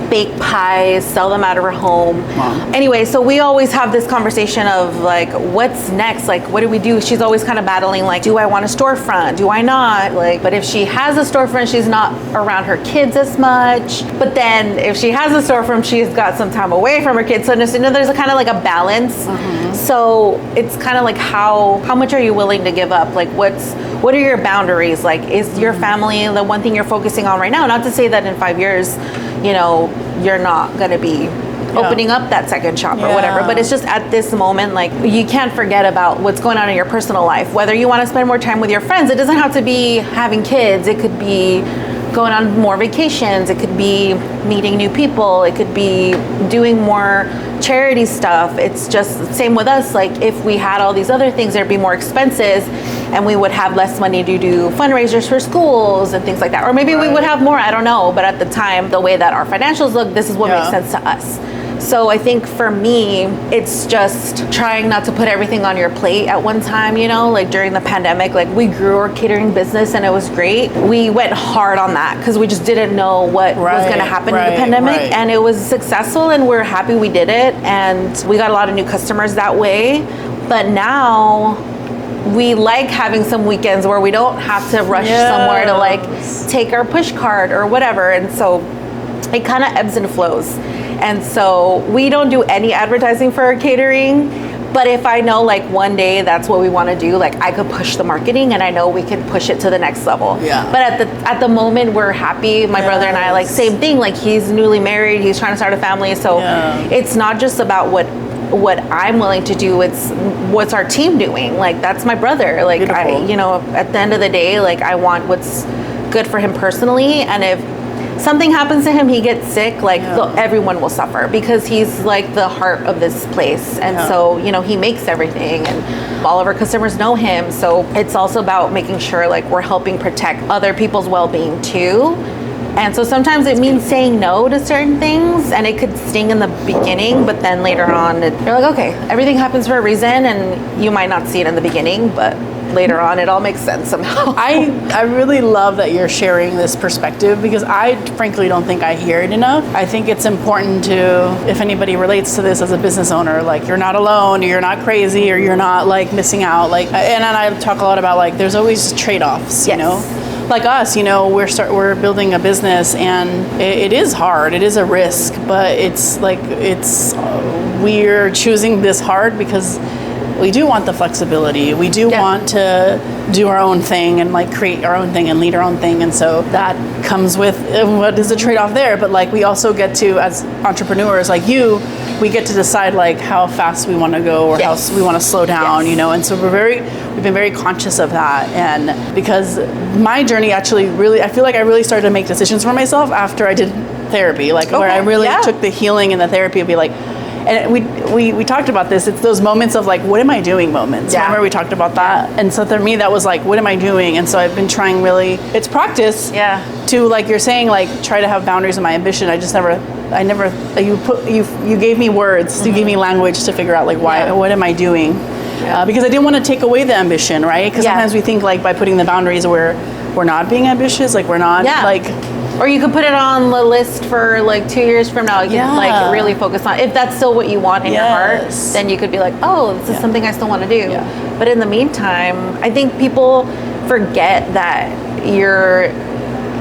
bake pies, sell them out of her home. Wow. Anyway, so we always have this conversation of like, what's next? Like, what do we do? She's always kind of battling, like, do I want a storefront? Do I not? Like, but if she has a storefront, she's not around her kids as much. But then if she has a storefront, she's got some time away from her kids. So there's a kind of like a balance. So it's kind of like how much are you willing to give up? Like, what are your boundaries? Like, is your family the one thing you're focusing on right now? Not to say that in 5 years, you're not going to be opening up that second shop or whatever, but it's just at this moment, like, you can't forget about what's going on in your personal life. Whether you want to spend more time with your friends, it doesn't have to be having kids. It could be going on more vacations. It could be meeting new people. It could be doing more charity stuff. It's just the same with us. Like, if we had all these other things, there'd be more expenses and we would have less money to do fundraisers for schools and things like that. Or maybe we would have more, I don't know. But at the time, the way that our financials look, this is what makes sense to us. So I think for me, it's just trying not to put everything on your plate at one time, like during the pandemic, like we grew our catering business and it was great. We went hard on that because we just didn't know what was going to happen in the pandemic. And it was successful and we're happy we did it. And we got a lot of new customers that way. But now we like having some weekends where we don't have to rush somewhere to like take our push cart or whatever. And so it kind of ebbs and flows. And so we don't do any advertising for our catering, but if I know like one day that's what we want to do, like I could push the marketing and I know we can push it to the next level. Yeah. But at the moment we're happy. My brother and I, like, same thing, like he's newly married, he's trying to start a family. So it's not just about what I'm willing to do, it's what's our team doing. Like, that's my brother. Like, at the end of the day, like, I want what's good for him personally. And if something happens to him, he gets sick, like everyone will suffer because he's like the heart of this place. And so, he makes everything and all of our customers know him. So it's also about making sure like we're helping protect other people's well-being too. And so sometimes it means saying no to certain things, and it could sting in the beginning, but then later on, you're like, okay, everything happens for a reason, and you might not see it in the beginning, but later on, it all makes sense somehow. I really love that you're sharing this perspective because I frankly don't think I hear it enough. I think it's important to, if anybody relates to this as a business owner, like, you're not alone, or you're not crazy, or you're not like missing out. Like, and I talk a lot about like, there's always trade-offs, Like us, we're building a business, and it is hard. It is a risk, but we're choosing this hard because we do want the flexibility. We do want to do our own thing and like create our own thing and lead our own thing. And so that comes with what is the trade-off there. But like, we also get to, as entrepreneurs like you, we get to decide like how fast we want to go or how we want to slow down, And so we've been very conscious of that. And because my journey actually really, I feel like I really started to make decisions for myself after I did therapy, like where I really took the healing and the therapy and be like, and we talked about this. It's those moments of like, what am I doing moments? Yeah. Remember we talked about that? And so for me, that was like, what am I doing? And so I've been trying really, it's practice to, like you're saying, like try to have boundaries in my ambition. I just never I never, you gave me words, you gave me language to figure out like why, what am I doing? Because I didn't want to take away the ambition, right? Because sometimes we think like by putting the boundaries we're not being ambitious, like we're not like. Or you could put it on the list for like 2 years from now. You can like really focus on, if that's still what you want in your heart, then you could be like, oh, this is something I still want to do. But in the meantime, I think people forget that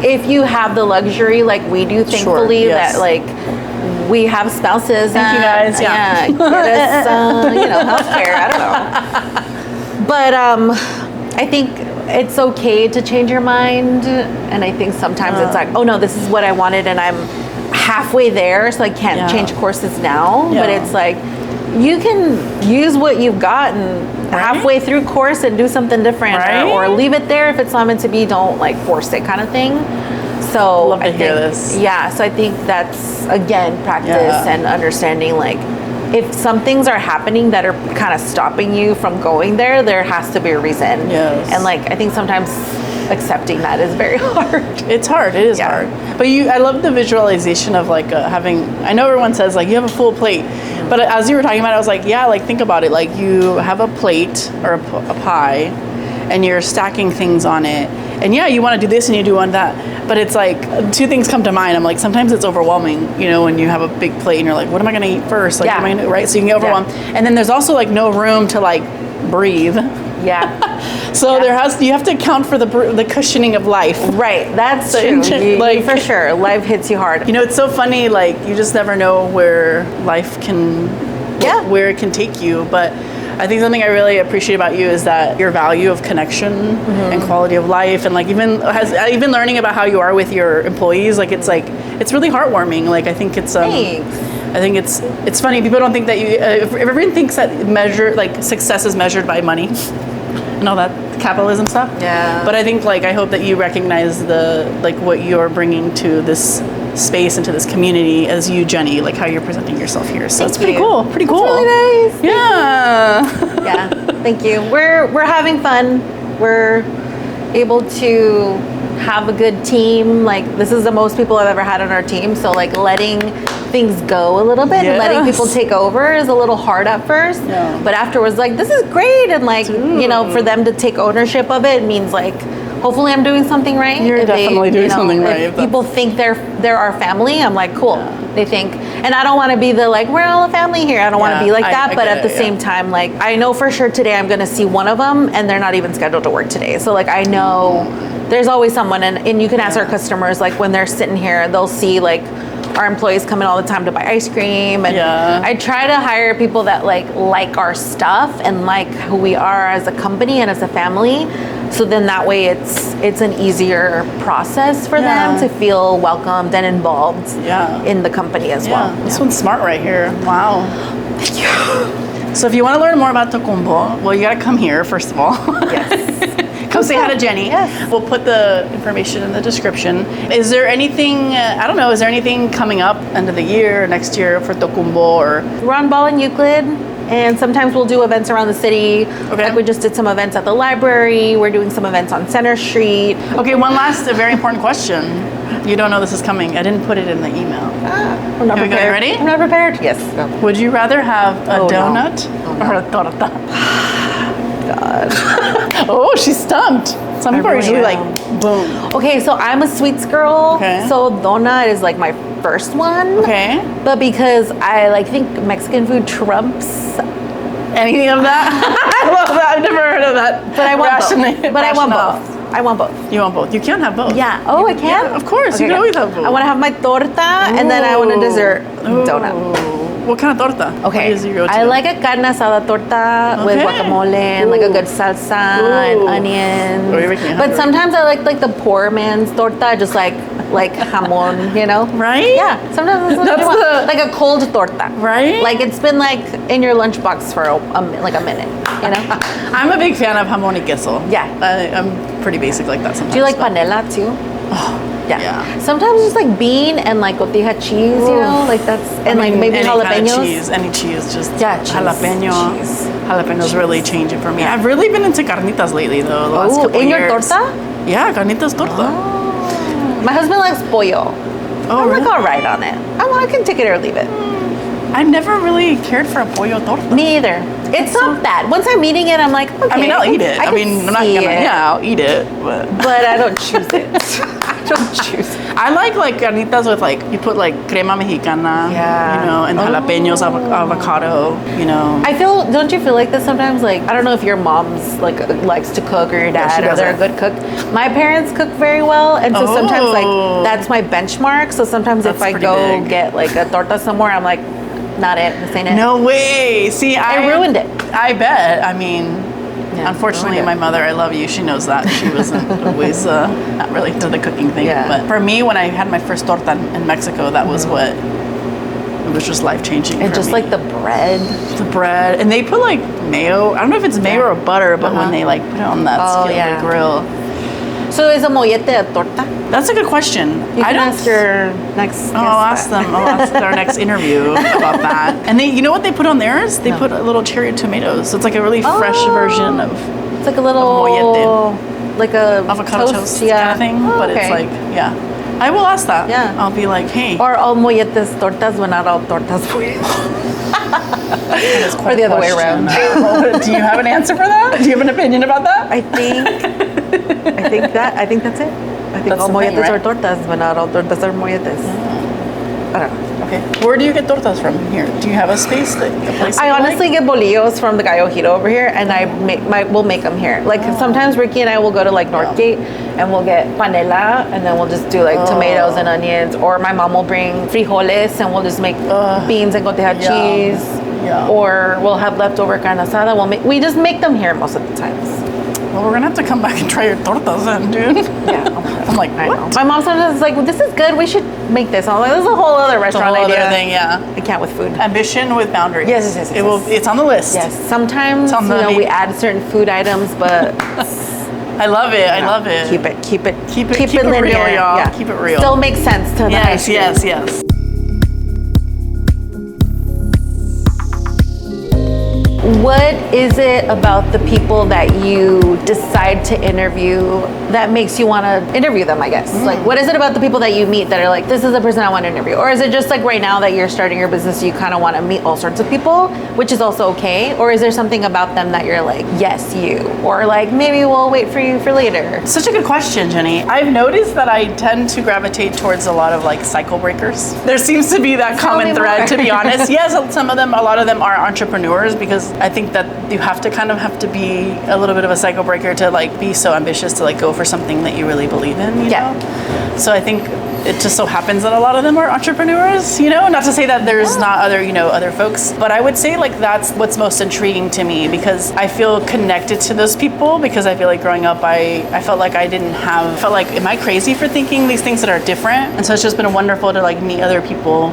if you have the luxury like we do, thankfully, that like we have spouses. Thank you guys. Get us, healthcare. I don't know. But I think it's okay to change your mind, and I think sometimes it's like, oh no, this is what I wanted and I'm halfway there, so I can't change courses now. But it's like you can use what you've gotten halfway through course and do something different, or leave it there if it's not meant to be. Don't like force it, kind of thing. So love to hear this. Yeah, so I think that's again practice and understanding like, if some things are happening that are kind of stopping you from going there, there has to be a reason. Yes. And like, I think sometimes accepting that is very hard. It's hard. It is hard. But I love the visualization of like having, I know everyone says like you have a full plate, but as you were talking about it, I was like, yeah, like think about it. Like you have a plate or a pie and you're stacking things on it. And you want to do this and you do one that. But it's like, two things come to mind. I'm like, sometimes it's overwhelming, when you have a big plate and you're like, what am I going to eat first? Like, what am I going to do, right? So you can get overwhelmed. And then there's also like no room to like breathe. Yeah. So you have to account for the cushioning of life. Right. That's true. Like for sure. Life hits you hard. It's so funny. Like you just never know where life can, where it can take you. But I think something I really appreciate about you is that your value of connection and quality of life, and like even learning about how you are with your employees. Like it's really heartwarming. Like I think it's Thanks. I think it's funny. People don't think that everyone thinks that success is measured by money and all that capitalism stuff. Yeah. But I think I hope that you recognize what you're bringing to this space, into this community as you, Jenny, like how you're presenting yourself here. So it's pretty cool. Pretty cool. That's really nice. Yeah. Yeah. Thank you. We're having fun. We're able to have a good team. Like this is the most people I've ever had on our team. So like letting things go a little bit and letting people take over is a little hard at first. Yeah. But afterwards, like this is great, and like for them to take ownership of it means like hopefully I'm doing something right. You're definitely doing something right. If people think they're our family, I'm like, cool. Yeah. They think, and I don't want to be the like, we're all a family here. I don't want to be like that. But at the same time, like I know for sure today I'm going to see one of them and they're not even scheduled to work today. So like I know there's always someone, and you can ask our customers, like when they're sitting here, they'll see like our employees come in all the time to buy ice cream, and I try to hire people that like our stuff and like who we are as a company and as a family. So then that way it's an easier process for them to feel welcomed and involved in the company as well. This one's smart right here. Wow. Thank you. So if you want to learn more about Tocumbo, well, you got to come here first of all. Yes. Come say hi to Jenny. Yes. We'll put the information in the description. Is there anything, is there anything coming up end of the year, next year for Tocumbo? Or we're on Ball and Euclid, and sometimes we'll do events around the city. Okay. Like we just did some events at the library. We're doing some events on Center Street. Okay, one last very important question. You don't know this is coming. I didn't put it in the email. I'm not prepared. Ready? I'm not prepared. Yes. No. Would you rather have a donut or a torta? God. Oh, she's stumped. Some people are usually like, boom. Okay, so I'm a sweets girl. Okay. So donut is like my first one. Okay. But because I think Mexican food trumps anything of that. I love that. I've never heard of that. But I want both. But I want both. I want both. You want both. You can have both. Yeah. Oh, I can? Yeah, of course. Okay, you can always have both. I want to have my torta, and then I want a dessert donut. What kind of torta? Okay. What is your go-to? I like a carne asada torta with guacamole and like a good salsa and onions. Oh, you're making me hungry. But sometimes I like the poor man's torta, just like jamon, Right? Yeah. Sometimes that's what I want. Like a cold torta. Right? Like it's been like in your lunchbox for a minute, I'm a big fan of jamon y queso. Yeah. I'm pretty basic like that sometimes. Do you like panela too? Oh. Yeah. Sometimes just like bean and like cotija cheese, like that's, and like maybe any jalapenos. Kind of cheese, any cheese, just cheese. Jalapeno. Cheese. Jalapenos really change it for me. I've really been into carnitas lately though. The last couple in years. Your torta? Yeah, carnitas torta. Oh. My husband likes pollo. Oh, I'm really? like all right on it. I can take it or leave it. I never really cared for a pollo torta. Me either. It's not bad. Once I'm eating it, I'm like, okay. I mean, I'll eat it. I mean, I'm not gonna. it. Yeah, I'll eat it, But I don't choose it. I don't choose it. I like carnitas with like you put like crema mexicana, Yeah. you know, and jalapenos, avocado, you know. Don't you feel like this sometimes? Like, I don't know if your mom's like likes to cook or your Yeah, dad she or they're a doesn't. good cook. My parents cook very well, and so sometimes like that's my benchmark. So sometimes if That's I pretty go big. get like a torta somewhere, I'm like, not it. This ain't it. No way. See, I ruined it. I bet. I mean, Yeah, unfortunately, ruined my it. mother, I love you. She knows that. She wasn't always not really into the cooking thing. Yeah. But for me, when I had my first torta in Mexico, that was what. It was just life changing. And just like the bread. the bread, and they put like mayo. I don't know if it's mayo or butter, but when they like put it on that skillet yeah. grill. So is a mollete a torta? That's a good question. You I can don't ask your next guest I'll ask that. them. I'll ask our next interview about that. And they, you know what they put on theirs? They put a little cherry tomatoes. So it's like a really fresh version of It's like a little mollete. like a avocado toast yeah. kind of thing. Oh, But it's okay. like, yeah. I will ask that. Yeah. I'll be like, hey. Or all molletes tortas, but not all tortas or the other way around. Do you have an answer for that? Do you have an opinion about that? I think that's it. I think That's all the thing, molletes right? are tortas, but not all tortas are molletes. I don't know. Okay. Where do you get tortas from here? Do you have a space a place that I you honestly like? get bolillos from the Gallo Giro over here, and we'll make them here. Like sometimes Ricky and I will go to like Northgate, and we'll get panela, and then we'll just do like tomatoes and onions. Or my mom will bring frijoles, and we'll just make beans and cotija Yum. cheese. Yum. Or we'll have leftover carne asada. We just make them here most of the times. Well, we're gonna have to come back and try your tortas then, dude. Yeah. I'm like, I what? know. My mom sometimes is like, well, this is good. We should make this. I'm like, this is a whole other It's a restaurant whole idea. other thing, yeah. I can't with food. Ambition with boundaries. Yes. It will. It's on the list. Yes. Sometimes It's on the we add certain food items, but I love it. I love it. Keep it real, linear. y'all. Yeah. Keep it real. Still makes sense to the ice cream. Yes. What is it about the people that you decide to interview that makes you want to interview them, I guess? Like, what is it about the people that you meet that are like, this is the person I want to interview? Or is it just like right now that you're starting your business, you kind of want to meet all sorts of people, which is also okay? Or is there something about them that you're like, yes, you? Or like, maybe we'll wait for you for later? Such a good question, Jenny. I've noticed that I tend to gravitate towards a lot of like cycle breakers. There seems to be that Tell common me thread, more. to be honest. Yes, a lot of them are entrepreneurs because I think that you have to be a little bit of a cycle breaker to like be so ambitious to like go for something that you really believe in, you know? So I think it just so happens that a lot of them are entrepreneurs, you know? Not to say that there's not other folks, but I would say like that's what's most intriguing to me because I feel connected to those people because I feel like growing up I felt like am I crazy for thinking these things that are different? And so it's just been wonderful to like meet other people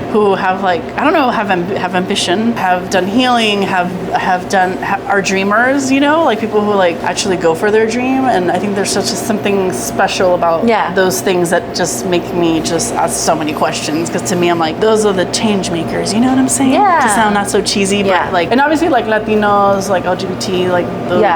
who have like have ambition, have done healing, are dreamers, you know, like people who like actually go for their dream. And I think there's something special about those things that just make me just ask so many questions. Because to me, I'm like, those are the change makers. You know what I'm saying? Yeah. To sound not so cheesy, but like, and obviously like Latinos, like LGBT, like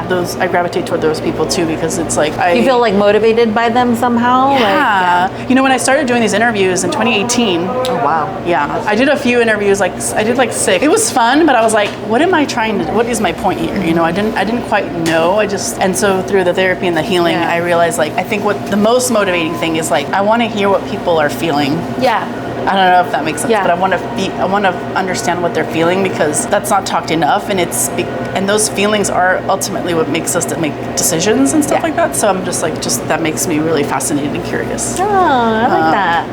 those I gravitate toward those people too because it's like You feel like motivated by them somehow? Yeah. You know, when I started doing these interviews in 2018. Oh wow. Yeah, I did a few interviews, like I did like 6. It was fun, but I was like, what is my point here? You know, I didn't quite know. And so through the therapy and the healing, I realized like, I think what the most motivating thing is like, I want to hear what people are feeling. Yeah. I don't know if that makes sense, but I want to understand what they're feeling because that's not talked enough, and those feelings are ultimately what makes us to make decisions and stuff like that. So I'm just that makes me really fascinated and curious. Oh, I like that.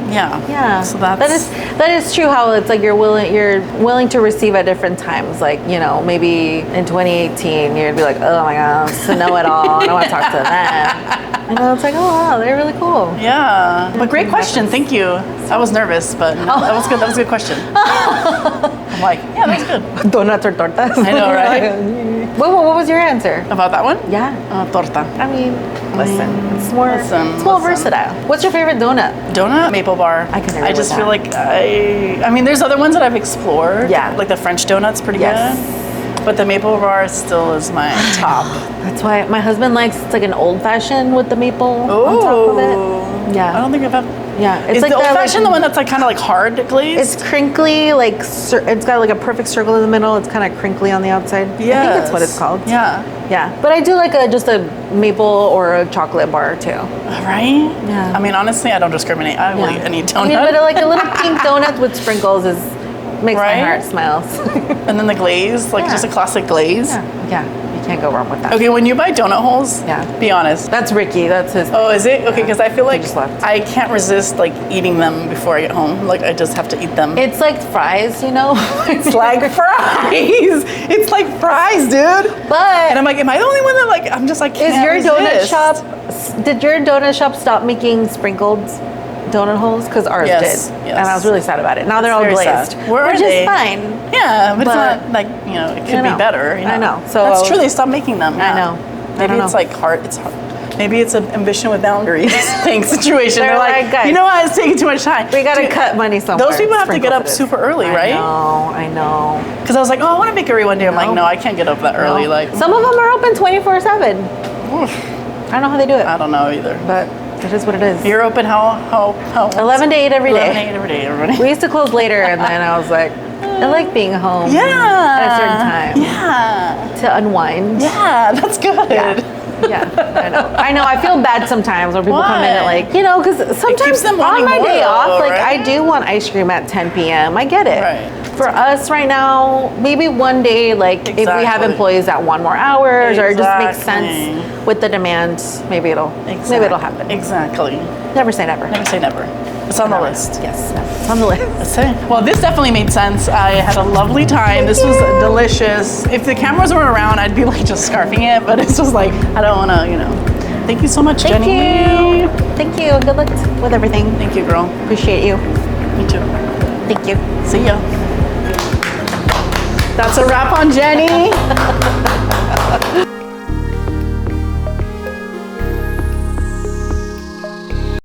Yeah. So that is true. How it's like you're willing to receive at different times. Like, you know, maybe in 2018 you'd be like, oh my god, to know it all. I don't want to talk to them. And then it's like, oh wow, they're really cool. Yeah. But great question. Thank you. I was nervous, but no, that was good. That was a good question. I'm like, yeah, that's good. Donuts or tortas? I know, right? What was your answer? About that one? Yeah. Torta. I mean, listen, it's more versatile. What's your favorite donut? Donut? Maple bar. I can never I just with feel that. like I mean, there's other ones that I've explored. Yeah. Like the French donut's pretty good. But the maple bar still is my top. That's why my husband likes it's like an old fashioned with the maple on top of it. Yeah. I don't think I've had. Yeah, Is the old fashioned the one that's like kind of like hard glazed? It's crinkly, like it's got like a perfect circle in the middle. It's kind of crinkly on the outside. Yeah, I think that's what it's called. Yeah. Yeah, but I do like just a maple or a chocolate bar too. Right? Yeah. I mean, honestly, I don't discriminate. I will eat any donut. I mean, but like a little pink donut with sprinkles makes my heart smiles. And then the glaze, like just a classic glaze. Yeah, you can't go wrong with that. Okay, when you buy donut holes, be honest. That's Ricky. That's his. Oh, is it? Okay, because I feel like just left. I can't resist like eating them before I get home. Like I just have to eat them. It's like fries, you know? It's like fries. It's like fries, dude. But and I'm like, am I the only one that like? I'm just like, can't is your resist. donut shop? Did your donut shop stop making sprinkled donut holes? Because ours did, and I was really sad about it. Now they're all glazed, which is fine. Yeah, but it's not like it could be better. You know? I know. So that's true. They stopped making them. Yeah. I know. Maybe it's like hard. It's hard. Maybe it's an ambition with boundaries thing situation. They're like, guys, you know what? It's taking too much time. We gotta cut money somewhere. Those people have to get up super early, right? I know. Because I was like, oh, I want a bakery one day. I'm like, no, I can't get up that early. Like some of them are open 24/7. I don't know how they do it. I don't know either. But it is what it is. You're open how 11 to 8 every day. 11 to 8 every day, everybody. We used to close later, and then I was like, I like being home at a certain time. Yeah. To unwind. Yeah, that's good. Yeah, I know. I feel bad sometimes when people come in at like, because sometimes on my day off, like I do want ice cream at 10 p.m. I get it. Right. For us right now, maybe one day, like if we have employees that want more hours or it just makes sense with the demand, maybe it'll happen. Exactly. Never say never. Never say never. It's on the list. Yes, it's on the list. That's it. Well, this definitely made sense. I had a lovely time. This was delicious. If the cameras weren't around, I'd be like just scarfing it, but it's just like, I don't want to, Thank you so much, Jenny. Thank you. Good luck with everything. Thank you, girl. Appreciate you. Me too. Thank you. See ya. That's a wrap on Jenny.